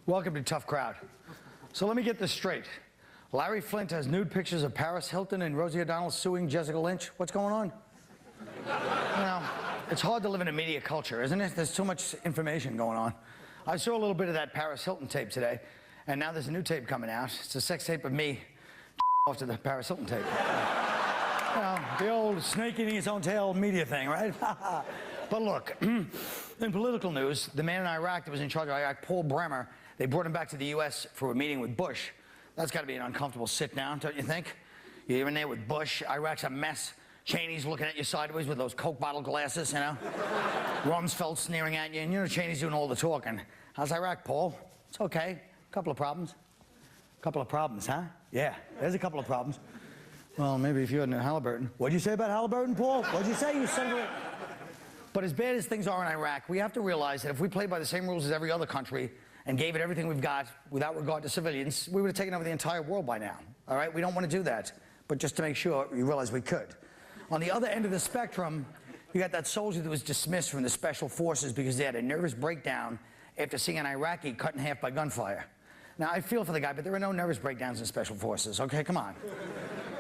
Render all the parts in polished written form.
Welcome to Tough Crowd. So let me get this straight. Larry Flynt has nude pictures of Paris Hilton and Rosie O'Donnell suing Jessica Lynch. What's going on? You know, it's hard to live in a media culture, isn't it? There's too much information going on. I saw a little bit of that Paris Hilton tape today, and now there's a new tape coming out. It's a sex tape of me off to the Paris Hilton tape. You know, the old snake eating its own tail media thing, right? But look, in political news, the man in Iraq that was in charge of Iraq, Paul Bremer, they brought him back to the U.S. for a meeting with Bush. That's got to be an uncomfortable sit-down, don't you think? You're in there with Bush. Iraq's a mess. Cheney's looking at you sideways with those Coke bottle glasses, you know? Rumsfeld sneering at you, and you know Cheney's doing all the talking. How's Iraq, Paul? It's okay. Couple of problems. Couple of problems, huh? Yeah, there's a couple of problems. Well, maybe if you hadn't Halliburton. What'd you say about Halliburton, Paul? What'd you say, you son of a... But as bad as things are in Iraq, we have to realize that if we played by the same rules as every other country and gave it everything we've got without regard to civilians, we would have taken over the entire world by now, all right? We don't want to do that, but just to make sure you realize we could. On the other end of the spectrum, you got that soldier that was dismissed from the special forces because they had a nervous breakdown after seeing an Iraqi cut in half by gunfire. Now, I feel for the guy, but there are no nervous breakdowns in special forces, okay? Come on.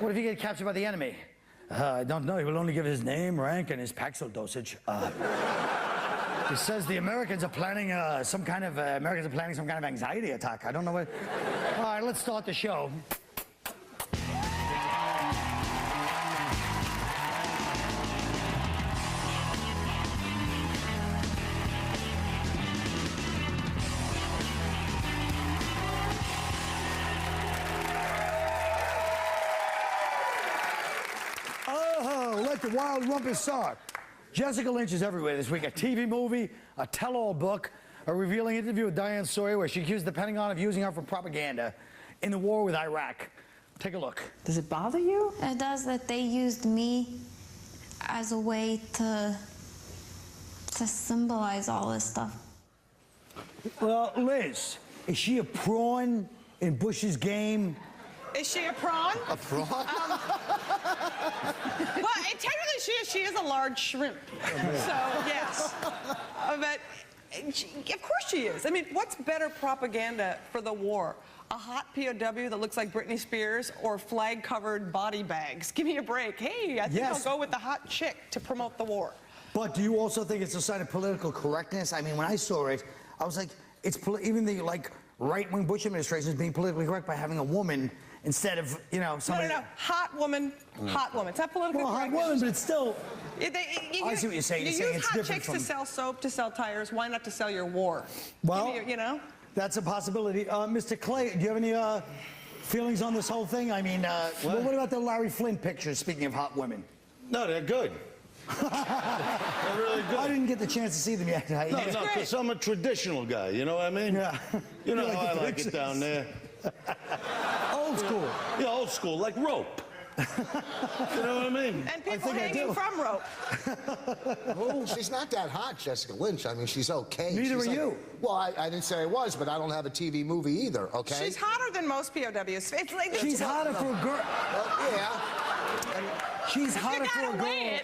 What if you get captured by the enemy? I don't know. He will only give his name, rank, and his Paxil dosage. He says the Americans are planning some kind of anxiety attack. I don't know what. All right, let's start the show. Let the wild rumpus start. Jessica Lynch is everywhere this week. A TV movie, a tell-all book, a revealing interview with Diane Sawyer where she accused the Pentagon of using her for propaganda in the war with Iraq. Take a look. Does it bother you? It does that they used me as a way to symbolize all this stuff. Well, Liz, is she a prawn in Bush's game? Is she a prawn? A prawn? Well, technically she is a large shrimp. So, yes. But of course she is. I mean, what's better propaganda for the war? A hot POW that looks like Britney Spears or flag-covered body bags? Give me a break. Hey, I think I'll go with the hot chick to promote the war. But do you also think it's a sign of political correctness? I mean, when I saw it, I was like, even the, right-wing Bush administration is being politically correct by having a woman instead of, somebody... No. Hot woman, hot woman. It's not political correctness. Hot woman, but it's still... I see what you're saying. You You're saying use it's hot different chicks to sell soap, to sell tires. Why not to sell your war? Well, That's a possibility. Mr. Clay, do you have any feelings on this whole thing? I mean, what about the Larry Flynt pictures, speaking of hot women? No, they're good. They're really good. I didn't get the chance to see them yet. No, because I'm a traditional guy, you know what I mean? Yeah. You know how I like it down there. Old school. Yeah, old school, like rope. You know what I mean? And people hanging from rope. Well, she's not that hot, Jessica Lynch. I mean, she's okay. Neither are you. Well, I didn't say I was, but I don't have a TV movie either, okay? She's hotter than most POWs. It's like She's hotter for a girl. Yeah. She's hotter for a girl.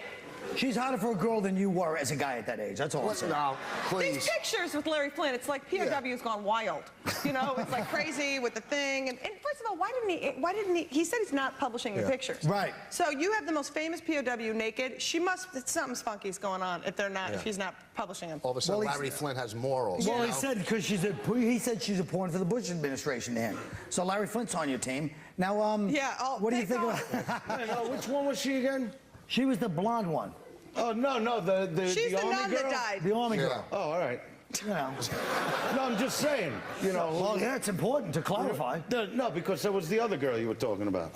She's hotter for a girl than you were as a guy at that age. That's all I'm saying. No, please. These pictures with Larry Flynt, it's like POW's gone wild. You know, it's like crazy with the thing. And first of all, why didn't he said he's not publishing the pictures. Right. So you have the most famous POW naked. Something funky's going on if he's not publishing them. All of a sudden, Larry Flynt has morals. Well, he said because he said she's a pawn for the Bush administration to him. So Larry Flynt's on your team. Now, what do you think about... Which one was she again? She was the blonde one. Oh, no, She's the Army nun girl? that died. The Army girl. Oh, all right. No, I'm just saying, Well, yeah, it's important to clarify. No, because that was the other girl you were talking about.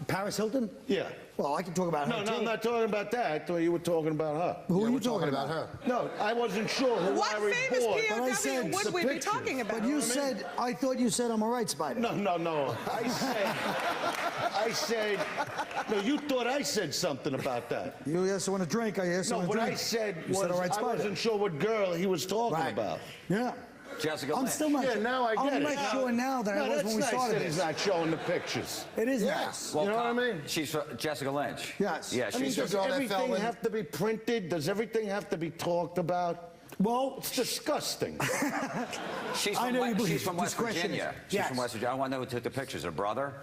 Paris Hilton? Yeah. Well, I can talk about her, No, I'm not talking about that. I thought you were talking about her. Who are you talking about? her? No, I wasn't sure who What Larry famous bought. POW would we be talking about? But you said, I thought you said I'm all right, Spider. No. I said, no, you thought I said something about that. You asked someone to drink, I asked someone to drink. No, what I said you was, said, all right, I Spider. wasn't sure what girl he was talking about. Yeah. Jessica I'm Lynch. still not Yeah, now I get I'm it. not sure now than I was when we started that he's this. not showing the pictures. It is nice. Well, You know what I mean? She's Jessica Lynch. Yes. Yeah, I mean, she's does girl that fell everything in- have to be printed? Does everything have to be talked about? Well, It's disgusting. She's I from, know you believe she's from West discretion is- Virginia. She's Yes. from West Virginia. I want to know who took the pictures. Her brother?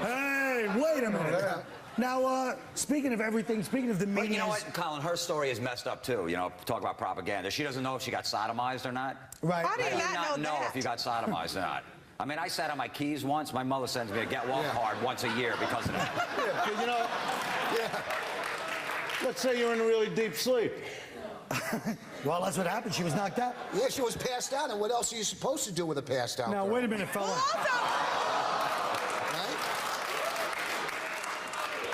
Hey, wait a minute. Now, speaking of everything, speaking of the media. But you know what, Colin? Her story is messed up, too. You know, talk about propaganda. She doesn't know if she got sodomized or not. Right. How do you I do not know that? if you got sodomized or not. I mean, I sat on my keys once. My mother sends me a get well card once a year because of that. Yeah, 'cause, you know, let's say you're in a really deep sleep. Well, that's what happened. She was knocked out. Yeah, she was passed out, and what else are you supposed to do with a passed out Now, girl? wait a minute, fella. Right?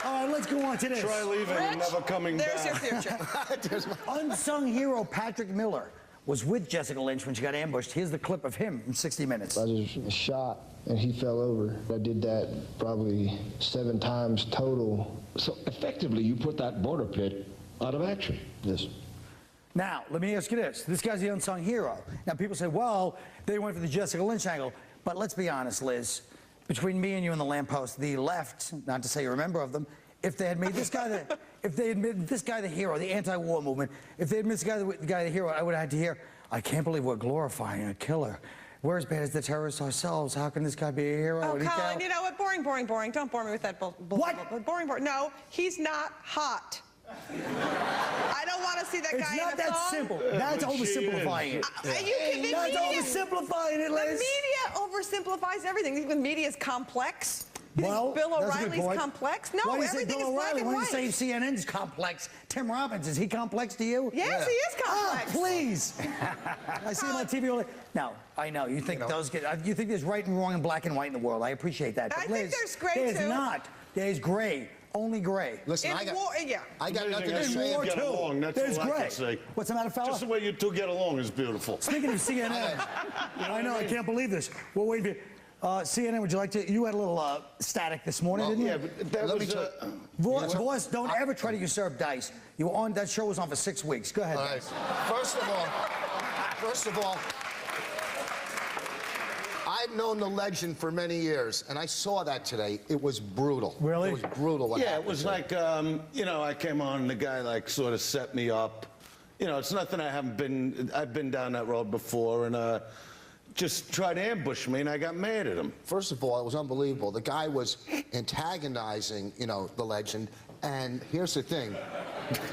All right, let's go on to this. Try leaving and never coming There's your back. future. Unsung hero Patrick Miller was with Jessica Lynch when she got ambushed. Here's the clip of him from 60 Minutes. I just shot and he fell over. I did that probably 7 times total. So effectively, you put that border pit out of action. Yes. Now, let me ask you this. This guy's the unsung hero. Now, people say, well, they went for the Jessica Lynch angle. But let's be honest, Liz. Between me and you and the lamppost, the left, not to say you're a member of them, if they had made this guy the, if they had made this guy the hero, the anti-war movement, if they had made this guy the hero, I would have had to hear, I can't believe we're glorifying a killer. We're as bad as the terrorists ourselves. How can this guy be a hero? Oh, And he Colin, can't- you know what? Boring. Don't bore me with that bull. What? Boring. No, he's not hot. I don't want to see that It's guy not in a that song. simple. That's oversimplifying it. That's oversimplifying it, The Liz. media oversimplifies everything. The media is complex. You Well, think Bill that's a good O'Reilly's point. complex? No, Why do you say everything Bill is black O'Reilly? and Why white. do you say CNN's complex? Tim Robbins, is he complex to you? Yes, he is complex. Ah, please. I see him on TV all day. Now, I know you think you think there's right and wrong and black and white in the world. I appreciate that. But I think Liz, there's gray, there's too. not. There's gray. Only gray. Listen, In I got, war, yeah. I got nothing to There's say. more get along, that's There's all I gray. can say. What's the matter, fella? Just the way you two get along is beautiful. Speaking of CNN, I know, I can't believe this. Well, wait a minute. CNN, would you like to? You had a little static this morning, didn't you? Yeah, but that Let me was... Voice, don't ever try to usurp Dice. You were on, that show was on for 6 weeks. Go ahead, All right. Dice. First of all, I've known the legend for many years, and I saw that today. It was brutal. Really? It was brutal. What Yeah, it happened was to him. like, you know, I came on and the guy like sort of set me up. You know, it's nothing I've been down that road before and just tried to ambush me and I got mad at him. First of all, it was unbelievable. The guy was antagonizing, you know, the legend. And here's the thing,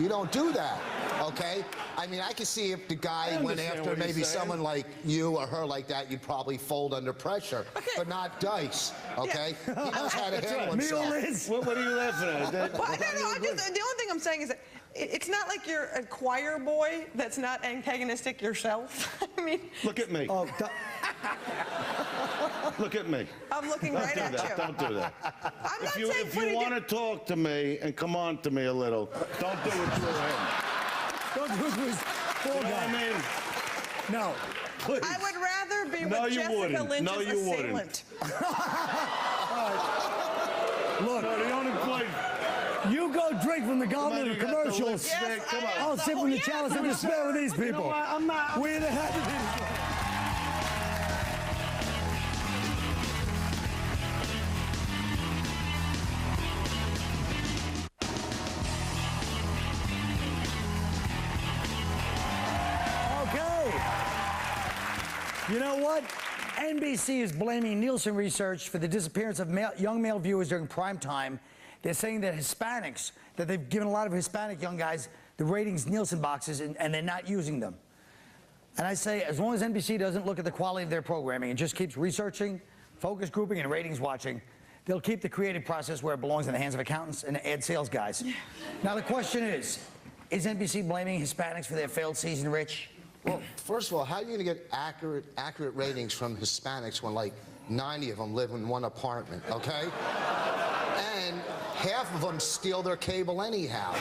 you don't do that, okay? I mean, I can see if the guy went understand after what he's maybe saying. someone like you or her like that, you'd probably fold under pressure, but not Dice, okay? He knows how to handle Me or himself. Liz? What are you laughing at? Well, no, the only thing I'm saying is that it's not like you're a choir boy that's not antagonistic yourself. I mean, Look at me. Oh, Look at me. I'm looking right Don't do at that. you. Don't do that. I'm not saying If put you it want to talk to me and come on to me a little, don't do it through him. don't do this. You know what I mean? No. Please. I would rather be No, with you Jessica wouldn't. Lynch's No, you wouldn't. assailant. Look, No, the only place. you go drink from the Come goblet on, of you got the commercials. lipstick. Come on. I'll sip from the chalice of despair with these You know people. what? I'm not. We're the happy. Okay. You know what? NBC is blaming Nielsen research for the disappearance of young male viewers during prime time. They're saying that Hispanics, that they've given a lot of Hispanic young guys the ratings Nielsen boxes and they're not using them. And I say, as long as NBC doesn't look at the quality of their programming and just keeps researching, focus grouping, and ratings watching, they'll keep the creative process where it belongs in the hands of accountants and ad sales guys. Now the question is NBC blaming Hispanics for their failed season, Rich? Well, first of all, how are you going to get accurate ratings from Hispanics when like 90 of them live in one apartment, okay? And half of them steal their cable anyhow.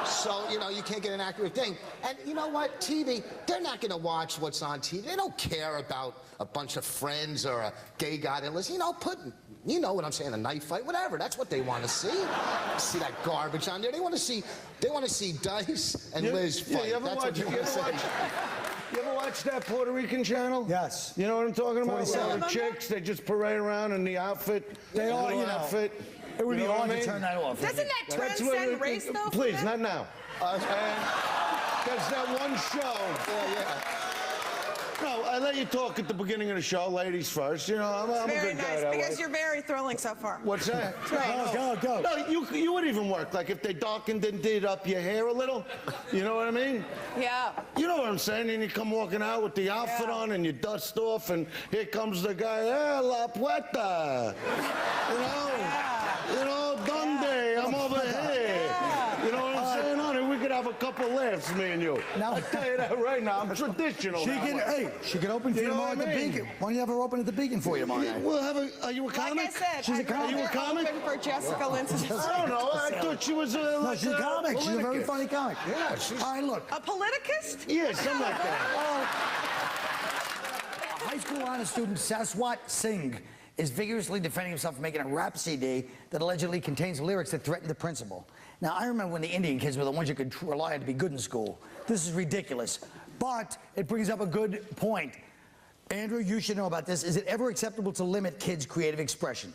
So, you know, you can't get an accurate thing. And you know what? TV, they're not going to watch what's on TV. They don't care about a bunch of friends or a gay guy that listens. You know, you know what I'm saying, a knife fight, whatever. That's what they want to see. See that garbage on there. They want to see Dice and Liz fight. You ever That's watch? what You they want to see. ever watch that Puerto Rican channel? Yes. You know what I'm talking about? 47. Where the chicks, they just parade around in the outfit. They all, little you know. outfit. It would You be know what hard I to mean? turn that off. Doesn't that That's what transcend race, though? for Please, them? not now. There's that one show. Yeah. No, I let you talk at the beginning of the show, ladies first. You know, I'm a Very good guy nice, that because way. you're very thrilling so far. What's that? Go. No, you would even work. Like if they darkened and did up your hair a little. You know what I mean? Yeah. You know what I'm saying? And you come walking out with the outfit Yeah. on and you dust off and here comes the guy, hey, la puerta. You know, donde? I'm over here. You know what I'm saying, honey? We could have a couple laughs, me and you. Now- I tell you that right now. I'm traditional. She that can, way. hey, she can open for You you know tomorrow at what the I mean? Beacon. Why don't you have her open at the Beacon for you tomorrow night? We'll have are you a Like comic? I said, She's a I'd comic. Are you a rather comic? open for Jessica Lynch. I don't know. I thought she was a. No, like she's a comic. She's a very politicus. funny comic. Yeah, she's. All right, look. A politicist? Yeah, something like that. High school honor student Saswat Singh is vigorously defending himself for making a rap CD that allegedly contains lyrics that threaten the principal. Now, I remember when the Indian kids were the ones you could rely on to be good in school. This is ridiculous. But it brings up a good point. Andrew, you should know about this. Is it ever acceptable to limit kids' creative expression?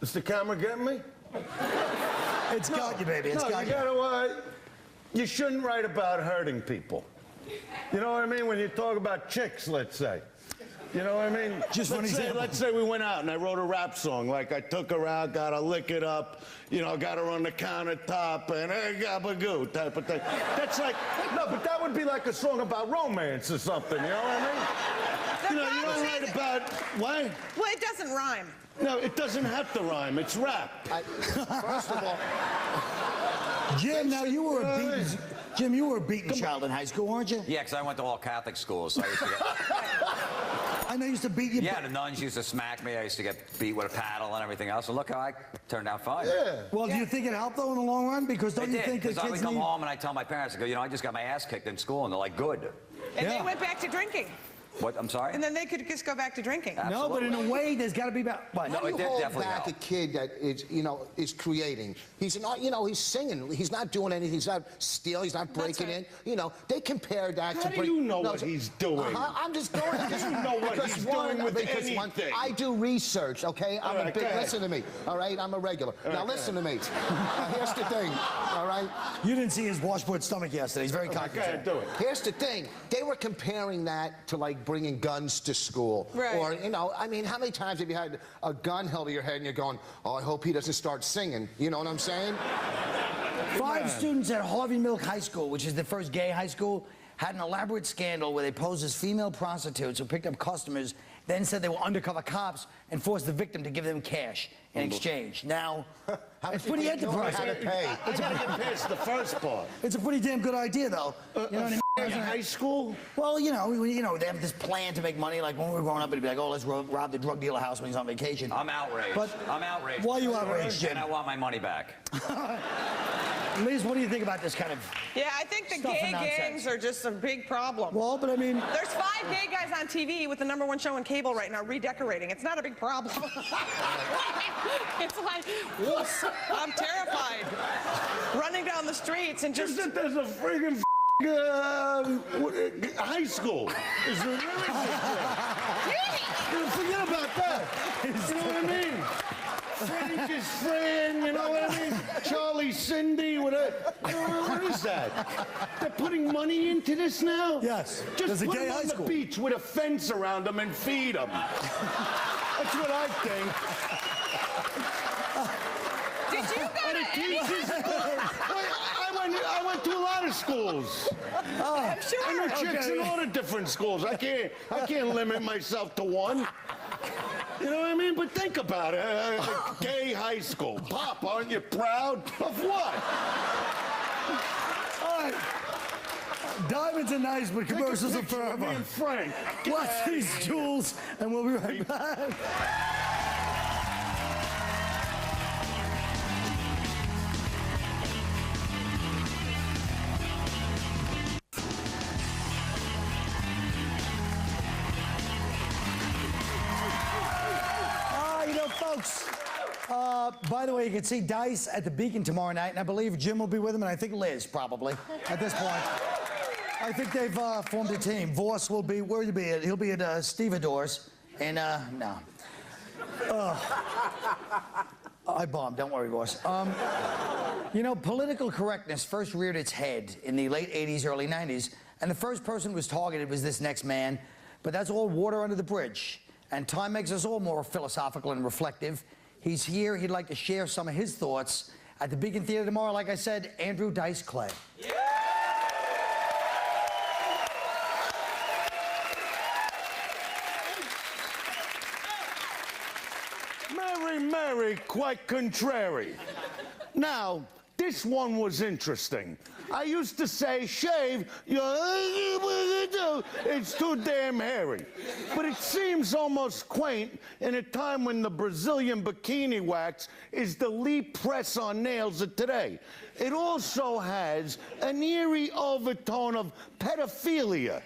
Is the camera getting me? It's got you, baby. It's No, got you gotta. You shouldn't write about hurting people. You know what I mean? When you talk about chicks, let's say. You know what I mean? Just one example. Let's say we went out and I wrote a rap song. Like I took her out, got her lick it up, you know, got her on the countertop and gabagoo type of thing. That's like, no, but that would be like a song about romance or something, you know what I mean? You know, you don't write about, what? Well, it doesn't rhyme. No, it doesn't have to rhyme, it's rap. First of all, Jim, now you were a beaten... Jim, you were a beaten child in high school, weren't you? Yeah, because I went to all Catholic schools, so I used to get... I know you used to beat you. Yeah, the nuns used to smack me. I used to get beat with a paddle and everything else. And look how I turned out fine. Yeah. Well, do you think it helped, though, in the long run? Because don't It you did, think the because I would kids come need... home and I tell my parents, I go, you know, I just got my ass kicked in school, and they're like, good. And Yeah. they went back to drinking. What? I'm sorry? And then they could just go back to drinking. No, but in a way, there's got to be... What? how No, do it you did hold definitely back help. a kid that is, you know, is creating? He's not, you know, he's singing. He's not doing anything. He's not stealing. He's not breaking right. in. You know, they compare that How to. do you know what he's doing? I'm just going. You know what because he's one, doing with because one, anything. I do research. Okay, I'm All a right, big. go ahead. Listen to me. All right, I'm a regular. Now listen to me. Here's the thing. All right. You didn't see his washboard stomach yesterday. He's very Go cocky. ahead, do it. Here's the thing. They were comparing that to like bringing guns to school. Right. Or, you know, I mean, how many times have you had a gun held to your head and you're going, oh, I hope he doesn't start singing. You know what I'm saying? 5 students at Harvey Milk High School, which is the first gay high school, had an elaborate scandal where they posed as female prostitutes who picked up customers, then said they were undercover cops and forced the victim to give them cash in exchange. Now, it's pretty enterprising. How to pay. I gotta get past the first part. It's a pretty damn good idea, though. You know what I mean? In high school? Well, you know, they have this plan to make money. Like when we were growing up, it'd be like, oh, let's rob the drug dealer house when he's on vacation. I'm outraged. But I'm outraged. why are you outraged, Jim? And I want my money back. Liz, what do you think about this kind of... Yeah, I think the Stuff and gay nonsense. gangs are just a big problem. Well, but I mean... There's 5 gay guys on TV with the #1 show on cable right now redecorating. It's not a big problem. It's like, whoops, I'm terrified. Running down the streets and Just just... that there's a friggin' high school. Is there really? Forget about that. You know what I mean? Frank is Fran, you know what I mean? Charlie, Cindy, what is that? They're putting money into this now? Yes. Just There's a put gay them high on school. the beach with a fence around them and feed them. That's what I think. Did you go And to it any... teaches... I went to a lot of schools. I'm sure. I know chicks in all the different schools. I can't limit myself to one. You know what I mean? But think about it. Gay high school. Pop, aren't you proud? Of what? All right. Diamonds are nice, but commercials are Take a picture of me forever. and Frank. Get Watch out of these here. jewels, and we'll be right back. You know, folks, by the way, you can see Dice at the Beacon tomorrow night, and I believe Jim will be with him, and I think Liz, probably, at this point. I think they've formed a team. Voss will be, where will he be at? He'll be at Stevedores, and, no. I bombed, don't worry, boss. You know, political correctness first reared its head in the late 80s, early 90s, and the first person who was targeted was this next man, but that's all water under the bridge. And time makes us all more philosophical and reflective. He's here, he'd like to share some of his thoughts. At the Beacon Theater tomorrow, like I said, Andrew Dice Clay. Yeah. Mary, Mary, quite contrary. Now, this one was interesting. I used to say, shave, it's too damn hairy. But it seems almost quaint in a time when the Brazilian bikini wax is the lead press on nails of today. It also has an eerie overtone of pedophilia.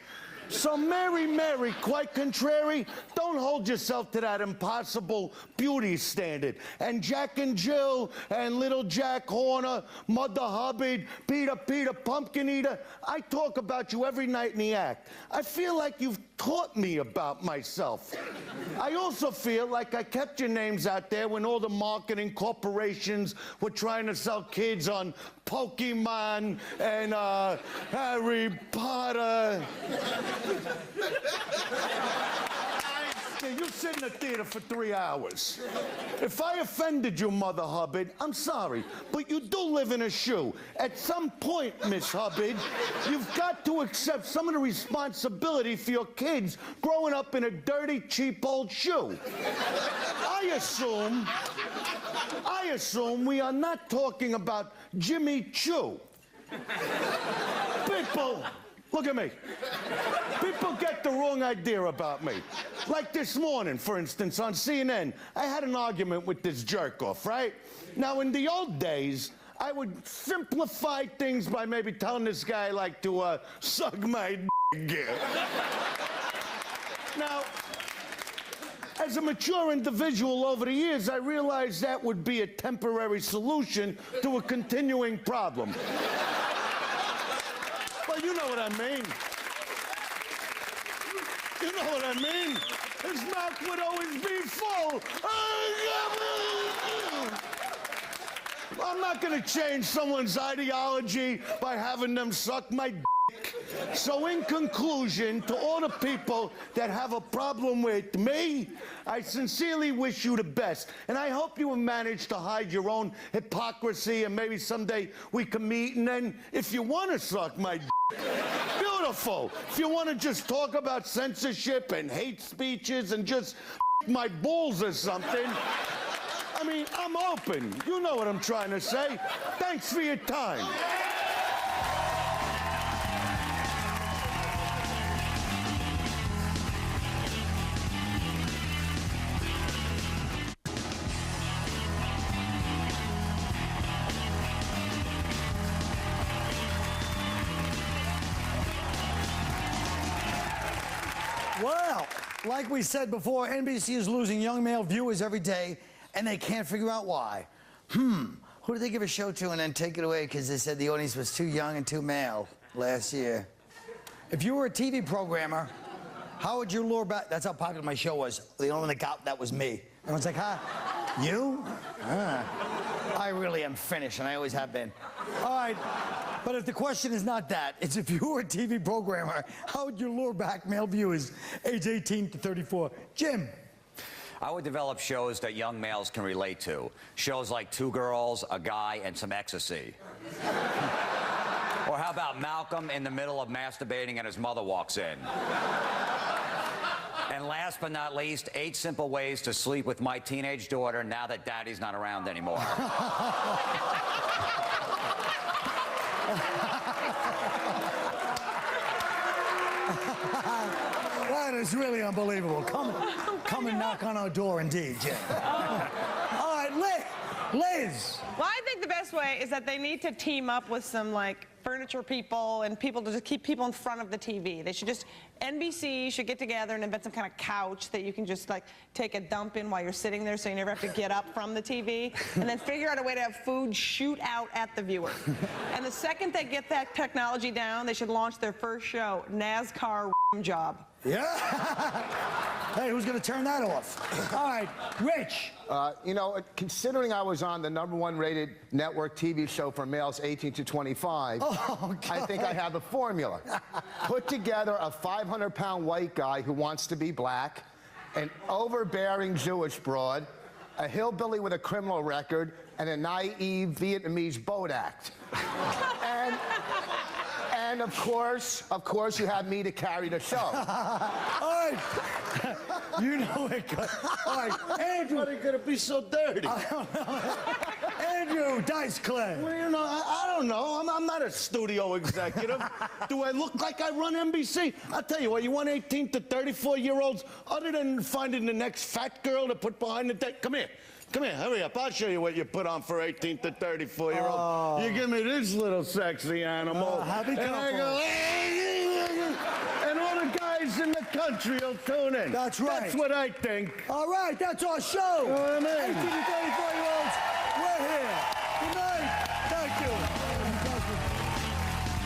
So Mary, Mary, quite contrary, don't hold yourself to that impossible beauty standard. And Jack and Jill and Little Jack Horner, Mother Hubbard, Peter Pumpkin Eater, I talk about you every night in the act. I feel like you've taught me about myself. I also feel like I kept your names out there when all the marketing corporations were trying to sell kids on Pokemon and Harry Potter. You sit in the theater for 3 hours. If I offended you, Mother Hubbard, I'm sorry, but you do live in a shoe. At some point, Miss Hubbard, you've got to accept some of the responsibility for your kids growing up in a dirty, cheap old shoe. I assume we are not talking about Jimmy Choo. People, look at me. People get the wrong idea about me. Like this morning, for instance, on CNN, I had an argument with this jerk-off, right? Now, in the old days, I would simplify things by maybe telling this guy, like, to suck my d***. Now, as a mature individual over the years, I realized that would be a temporary solution to a continuing problem. Well, you know what I mean. You know what I mean? His mouth would always be full. I'm not going to change someone's ideology by having them suck my dick. So in conclusion, to all the people that have a problem with me, I sincerely wish you the best. And I hope you will manage to hide your own hypocrisy, and maybe someday we can meet, and then if you want to suck my dick, beautiful. If you want to just talk about censorship and hate speeches and just my balls or something, I mean, I'm open. You know what I'm trying to say. Thanks for your time. Well, like we said before, NBC is losing young male viewers every day, and they can't figure out why. Who did they give a show to and then take it away because they said the audience was too young and too male last year? If you were a TV programmer, how would you lure back? That's how popular my show was. The only one that got that was me. Everyone's like, huh? You? I really am finished, and I always have been. All right, but if the question is not that, it's if you were a TV programmer, how would you lure back male viewers age 18 to 34? Jim. I would develop shows that young males can relate to. Shows like Two Girls, a Guy, and some ecstasy. Or how about Malcolm in the middle of masturbating and his mother walks in? And last but not least, 8 simple ways to sleep with my teenage daughter now that daddy's not around anymore. That is really unbelievable. Come and knock on our door, indeed, Jim. All right, Liz. Well, I think the best way is that they need to team up with some, like, furniture people and people to just keep people in front of the TV. They should just, NBC should get together and invent some kind of couch that you can just like take a dump in while you're sitting there so you never have to get up from the TV, and then figure out a way to have food shoot out at the viewer. And the second they get that technology down, they should launch their first show, NASCAR Job. Yeah. Hey, who's going to turn that off? All right, Rich. You know, considering I was on the #1 rated network TV show for males 18 to 25, I think I have the formula. Put together a 500-pound white guy who wants to be black, an overbearing Jewish broad, a hillbilly with a criminal record, and a naive Vietnamese boat act. And of course, you have me to carry the show. All right. You know it. All right, Andrew. Why are they gonna be so dirty? I don't know. Andrew Dice Clay. Well, you know, I don't know. I'm not a studio executive. Do I look like I run NBC? I'll tell you what, you want 18 to 34-year-olds, other than finding the next fat girl to put behind the desk? Come here. Come here, hurry up. I'll show you what you put on for 18 to 34-year-olds. Oh. You give me this little sexy animal. Happy and I go, and all the guys in the country will tune in. That's right. That's what I think. All right, that's our show. You know what I mean? 18 to 34-year-olds.